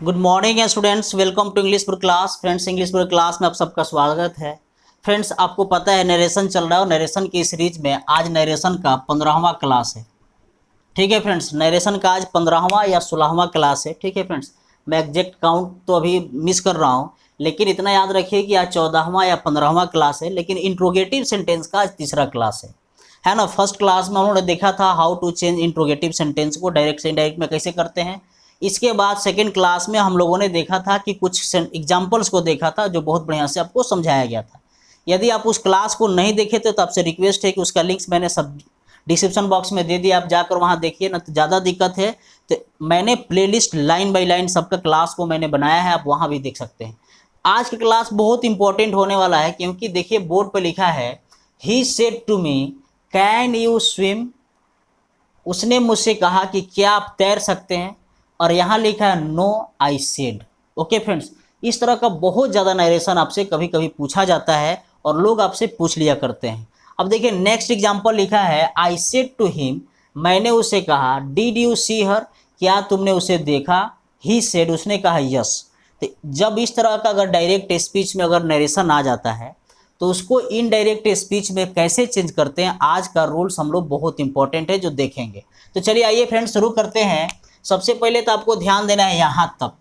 Good morning students, welcome to English for class. Friends, English for class में आप सबका स्वागत है। फ्रेंड्स, आपको पता है नरेशन चल रहा है और नरेशन की सीरीज में आज नरेशन का 15वां क्लास है। ठीक है फ्रेंड्स, नरेशन का आज 15वां या 16वां क्लास है। ठीक है फ्रेंड्स, मैं एग्जैक्ट काउंट तो अभी मिस कर रहा हूँ, लेकिन इतना याद रखिए कि आज 14वां या 15वां क्लास है। लेकिन इंट्रोगेटिव सेंटेंस का आज तीसरा क्लास है ना। फर्स्ट क्लास में उन्होंने देखा था how to change interrogative sentence को डायरेक्ट से इनडायरेक्ट में कैसे करते हैं। इसके बाद सेकेंड क्लास में हम लोगों ने देखा था कि कुछ एग्जाम्पल्स को देखा था जो बहुत बढ़िया से आपको समझाया गया था। यदि आप उस क्लास को नहीं देखे थे तो आपसे रिक्वेस्ट है कि उसका लिंक्स मैंने सब डिस्क्रिप्शन बॉक्स में दे दिया, आप जाकर वहाँ देखिए ना। तो ज़्यादा दिक्कत है तो मैंने प्लेलिस्ट लाइन बाय लाइन सबका क्लास को मैंने बनाया है, आप वहाँ भी देख सकते हैं। आज की क्लास बहुत इंपॉर्टेंट होने वाला है, क्योंकि देखिए बोर्ड पर लिखा है he said to me can you swim. उसने मुझसे कहा कि क्या आप तैर सकते हैं, और यहाँ लिखा है no I said. Okay friends, इस तरह का बहुत ज़्यादा नरेशन आपसे कभी कभी पूछा जाता है और लोग आपसे पूछ लिया करते हैं। अब देखिए नेक्स्ट एग्जांपल लिखा है आई सेड टू हिम, मैंने उसे कहा डिड यू सी हर, क्या तुमने उसे देखा। ही सेड, उसने कहा यस। तो जब इस तरह का अगर डायरेक्ट स्पीच में अगर नरेशन आ जाता है तो उसको इनडायरेक्ट स्पीच में कैसे चेंज करते हैं, आज का रूल्स हम लोग बहुत इंपॉर्टेंट है जो देखेंगे। तो चलिए आइए फ्रेंड्स शुरू करते हैं। सबसे पहले तो आपको ध्यान देना है यहाँ तक।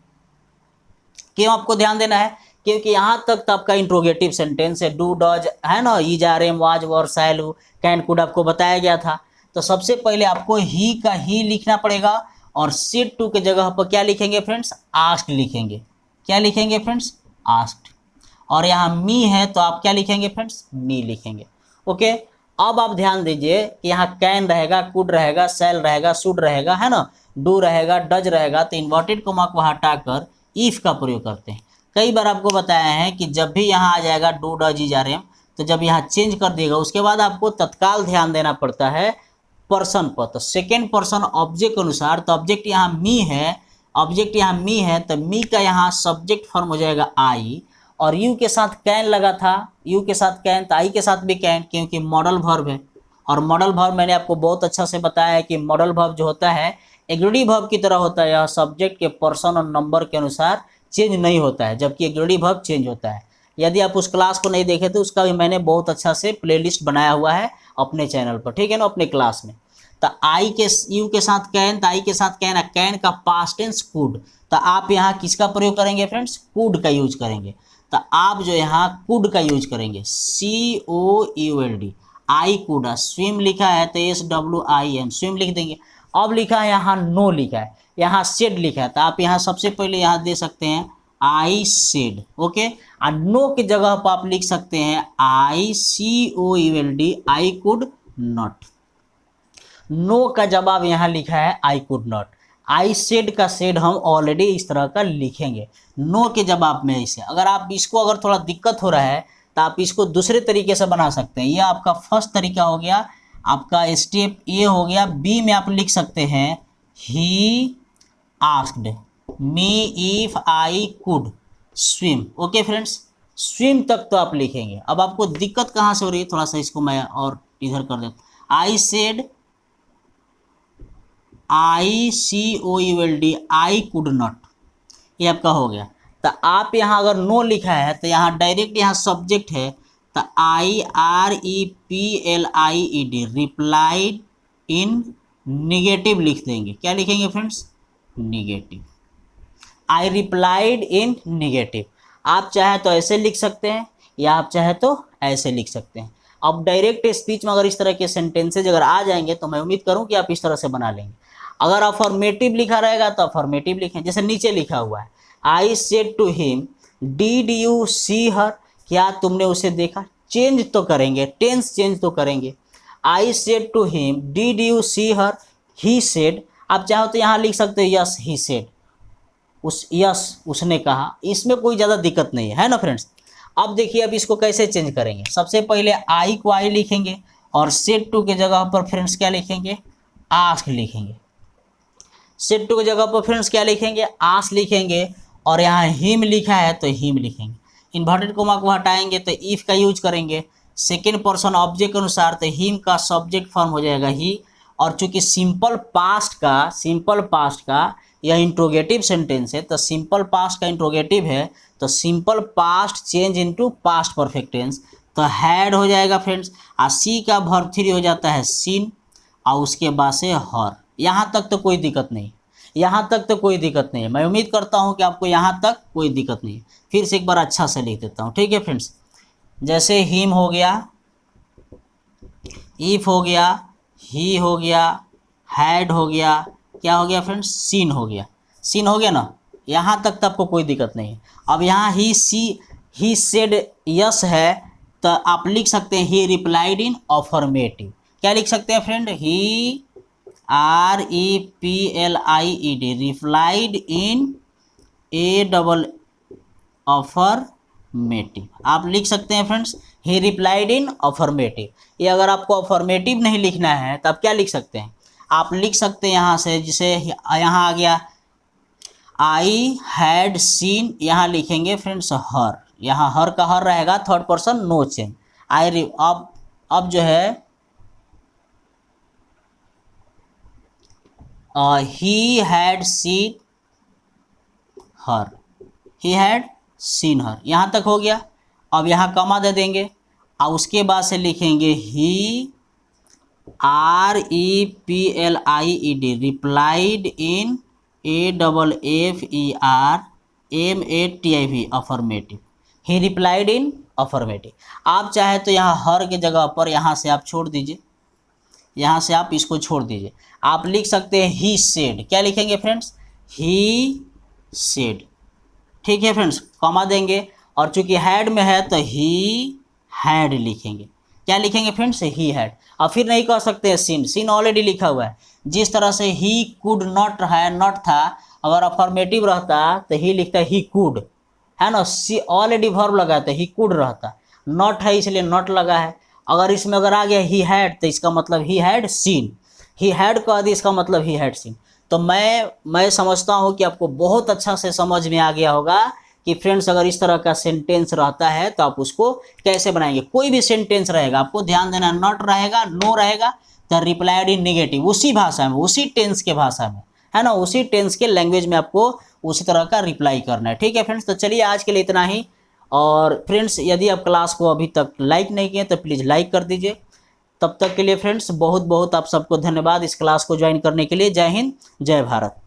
क्यों आपको ध्यान देना है? क्योंकि यहाँ तक तो आपका इंट्रोगेटिव सेंटेंस है, डू डज है ना, is are am was were shall can could आपको बताया गया था। तो सबसे पहले आपको ही का ही लिखना पड़ेगा, और सेड टू के जगह पर क्या लिखेंगे फ्रेंड्स, आस्क्ड लिखेंगे। क्या लिखेंगे फ्रेंड्स, आस्क्ड। और यहाँ मी है तो आप क्या लिखेंगे फ्रेंड्स, मी लिखेंगे। ओके, अब आप ध्यान दीजिए कि यहाँ कैन रहेगा, कुड रहेगा, शैल रहेगा, शुड रहेगा, है ना, डू रहेगा, डज रहेगा। तो इन्वर्टेड कोमा को हटाकर इफ का प्रयोग करते हैं। कई बार आपको बताया है कि जब भी यहाँ आ जाएगा do does is are am, तो जब यहाँ चेंज कर देगा उसके बाद आपको तत्काल ध्यान देना पड़ता है पर्सन पर। तो सेकेंड पर्सन ऑब्जेक्ट के अनुसार, तो ऑब्जेक्ट यहाँ मी है, ऑब्जेक्ट यहाँ मी है, तो मी का यहाँ सब्जेक्ट फॉर्म हो जाएगा आई, और यू के साथ कैन लगा था, यू के साथ कैन, तो आई के साथ भी कैन, क्योंकि मॉडल वर्ब है। और मॉडल वर्ब मैंने आपको बहुत अच्छा से बताया है कि मॉडल वर्ब जो होता है एग्रीडी वर्ब की तरह होता है, यह सब्जेक्ट के पर्सन और नंबर के अनुसार चेंज नहीं होता है, जबकि एग्रीडी वर्ब चेंज होता है। यदि आप उस क्लास को नहीं देखे तो उसका भी मैंने बहुत अच्छा से प्लेलिस्ट बनाया हुआ है अपने चैनल पर, ठीक है ना, अपने क्लास में। तो आई के यू के साथ कैन, तो आई के साथ कैन, कैन का पास्ट टेंस कुड, तो आप यहाँ किसका प्रयोग करेंगे फ्रेंड्स, कुड का यूज करेंगे। तो आप जो यहाँ कुड का यूज करेंगे, COULD। आई कुड, स्विम लिखा है तो SWIM, स्विम लिख देंगे। अब लिखा है यहाँ नो लिखा है, यहाँ सेड लिखा है, तो आप यहाँ सबसे पहले यहाँ दे सकते हैं आई सेड। ओके, और नो की जगह पर आप लिख सकते हैं ICOULD, I could not. No का जवाब यहाँ लिखा है I could not. I said का सेड हम ऑलरेडी इस तरह का लिखेंगे नो के जवाब में। इसे अगर आप इसको अगर थोड़ा दिक्कत हो रहा है तो आप इसको दूसरे तरीके से बना सकते हैं। यह आपका फर्स्ट तरीका हो गया, आपका स्टेप ए हो गया। बी में आप लिख सकते हैं he asked me if I could swim. Okay friends, swim तक तो आप लिखेंगे। अब आपको दिक्कत कहाँ से हो रही है, थोड़ा सा इसको मैं और इधर कर देता। I said ICOULD, I could not, ये आपका हो गया। तो आप यहाँ अगर नो लिखा है तो यहाँ डायरेक्ट यहाँ सब्जेक्ट है, तो IREPLIED, रिप्लाइड इन निगेटिव लिख देंगे। क्या लिखेंगे friends, negative. I replied in negative. आप चाहे तो ऐसे लिख सकते हैं या आप चाहे तो ऐसे लिख सकते हैं। अब डायरेक्ट स्पीच में अगर इस तरह के सेंटेंसेज अगर आ जाएंगे तो मैं उम्मीद करूं कि आप इस तरह से बना लेंगे। अगर अफर्मेटिव लिखा रहेगा तो अफर्मेटिव लिखें, जैसे नीचे लिखा हुआ है I said to him did you see her, क्या तुमने उसे देखा। चेंज तो करेंगे, टेंस चेंज तो करेंगे। I said to him did you see her, he said. आप चाहो तो यहाँ लिख सकते हो यस ही सेड, उसने कहा। इसमें कोई ज़्यादा दिक्कत नहीं है ना फ्रेंड्स। अब देखिए अब इसको कैसे चेंज करेंगे। सबसे पहले आई को आई लिखेंगे और सेड टू के जगह पर फ्रेंड्स क्या लिखेंगे, आस्क लिखेंगे। सेड टू की जगह पर फ्रेंड्स क्या लिखेंगे, आस्क लिखेंगे। और यहाँ हिम लिखा है तो हिम लिखेंगे। इन्वर्टेड कोमा को हटाएंगे तो इफ का यूज करेंगे। सेकेंड पर्सन ऑब्जेक्ट के अनुसार तो हिम का सब्जेक्ट फॉर्म हो जाएगा ही, और चूंकि सिंपल पास्ट का यह इंट्रोगेटिव सेंटेंस है, तो सिंपल पास्ट का इंट्रोगेटिव है, तो simple past change into past perfect tense, तो हैड हो जाएगा फ्रेंड्स। और सी का वर्ब 3 हो जाता है सीन, और उसके बाद से हर। यहाँ तक तो कोई दिक्कत नहीं, यहाँ तक तो कोई दिक्कत नहीं है। मैं उम्मीद करता हूँ कि आपको यहाँ तक कोई दिक्कत नहीं है। फिर से एक बार अच्छा से लिख देता हूँ, ठीक है फ्रेंड्स। जैसे हिम हो गया, इफ हो गया, ही हो गया, हैड हो गया, क्या हो गया फ्रेंड्स, सीन हो गया। सीन हो गया ना, यहाँ तक तो आपको कोई दिक्कत नहीं है। अब यहाँ ही सेड यस है, तो आप लिख सकते हैं ही रिप्लाइड इन अफर्मेटिव। क्या लिख सकते हैं friend, he REPLIED replied in affirmative. आप लिख सकते हैं friends, he replied in affirmative. ये अगर आपको अफर्मेटिव नहीं लिखना है तो आप क्या लिख सकते हैं, आप लिख सकते हैं यहाँ से, जैसे यहाँ आ गया आई हैड सीन, यहाँ लिखेंगे फ्रेंड्स हर। यहाँ हर का हर रहेगा, थर्ड पर्सन नो चेंज। अब जो है he had seen her, he had seen हर, यहाँ तक हो गया। अब यहाँ कमा दे देंगे और उसके बाद से लिखेंगे ही REPLIED replied in AFFERMATIV affirmative. He replied in affirmative. आप चाहे तो यहाँ हर के जगह पर यहाँ से आप छोड़ दीजिए, यहाँ से आप इसको छोड़ दीजिए। आप लिख सकते हैं ही सेड। क्या लिखेंगे फ्रेंड्स, ही सेड, ठीक है फ्रेंड्स। कॉमा देंगे, और चूंकि हैड में है तो ही हैड लिखेंगे। क्या लिखेंगे फ्रेंड्स, ही हैड। और फिर नहीं कह सकते हैं सीन, सीन ऑलरेडी लिखा हुआ है। जिस तरह से ही कुड नॉट है, नॉट था, अगर अफर्मेटिव रहता तो ही लिखता ही कुड, है ना। सी ऑलरेडी वर्ब लगा था, ही कुड रहता, नॉट है इसलिए नॉट लगा है। अगर इसमें अगर आ गया ही हैड, तो इसका मतलब he had seen, he had कह दी, इसका मतलब ही हैड सीन। तो मैं समझता हूँ कि आपको बहुत अच्छा से समझ में आ गया होगा कि फ्रेंड्स अगर इस तरह का सेंटेंस रहता है तो आप उसको कैसे बनाएंगे। कोई भी सेंटेंस रहेगा, आपको ध्यान देना, नॉट रहेगा, नो रहेगा, तो रिप्लाइड इन नेगेटिव, उसी भाषा में, उसी टेंस के भाषा में, है ना, उसी टेंस के लैंग्वेज में आपको उसी तरह का रिप्लाई करना है, ठीक है फ्रेंड्स। तो चलिए आज के लिए इतना ही। और फ्रेंड्स यदि आप क्लास को अभी तक लाइक नहीं किए तो प्लीज़ लाइक कर दीजिए। तब तक के लिए फ्रेंड्स बहुत बहुत आप सबको धन्यवाद इस क्लास को ज्वाइन करने के लिए। जय हिंद, जय भारत।